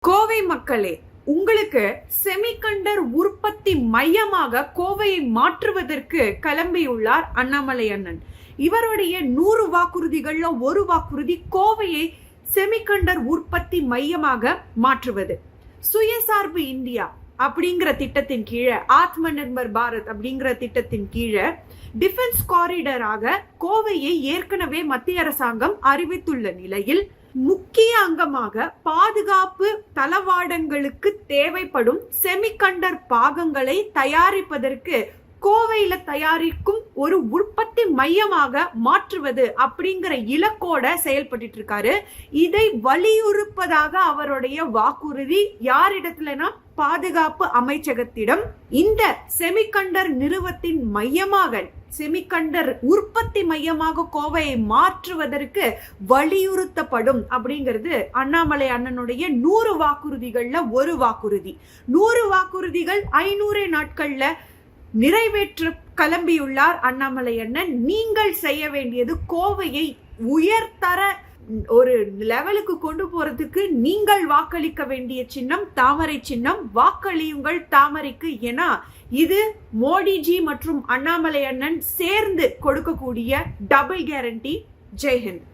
கோவை மக்களே, உங்களுக்கு செமிகண்டர் உற்பத்தி மையமாக கோவையை மாற்றுவதற்கு கிளம்பியுள்ளார் அண்ணாமலை அண்ணன். இவருடைய 100 வாக்குறுதிகள்ல ஒரு வாக்குறுதி கோவையை செமிகண்டர் உற்பத்தி மையமாக மாற்றுவது. சுயசார்பு இந்தியா அப்படிங்கிற திட்டத்தின் கீழே, ஆத்ம நிர்பர் பாரத் அப்படிங்கிற திட்டத்தின் கீழே டிஃபென்ஸ் காரிடராக கோவையை ஏற்கனவே மத்திய அரசாங்கம் அறிவித்துள்ள நிலையில் முக்கிய அங்கமாக பாதுகாப்பு தளவாடங்களுக்கு தேவைப்படும் செமிகண்டர் பாகங்களை தயாரிப்பதற்கு கோவையில தயாரிக்கும் ஒரு உற்பத்தி மையமாக மாற்றுவது அப்படிங்கிற இலக்கோட செயல்பட்டு இருக்காரு. இதை வலியுறுப்பதாக அவருடைய வாக்குறுதி யாரிடத்துலனா பாதுகாப்பு அமைச்சகத்திடம் இந்த செமிகண்டர் நிறுவனத்தின் மையமாக, செமிகண்டர் உற்பத்தி மையமாக கோவையை மாற்றுவதற்கு வலியுறுத்தப்படும் அப்படிங்கிறது அண்ணாமலை அண்ணனுடைய 100 வாக்குறுதிகள்ல ஒரு வாக்குறுதி. 100 வாக்குறுதிகள் 500 நாட்கள்ல நிறைவேற்ற கிளம்பியுள்ளார் அண்ணாமலை அண்ணன். நீங்கள் செய்ய வேண்டியது கோவையை உயர்தர ஒரு லெவலுக்கு கொண்டு போறதுக்கு நீங்கள் வாக்களிக்க வேண்டிய சின்னம் தாமரை சின்னம். வாக்களியுங்கள் தாமரைக்கு. ஏன்னா இது மோடிஜி மற்றும் அண்ணாமலை அண்ணன் சேர்ந்து கொடுக்கக்கூடிய டபுள் கேரண்டி. ஜெய்ஹிந்த்.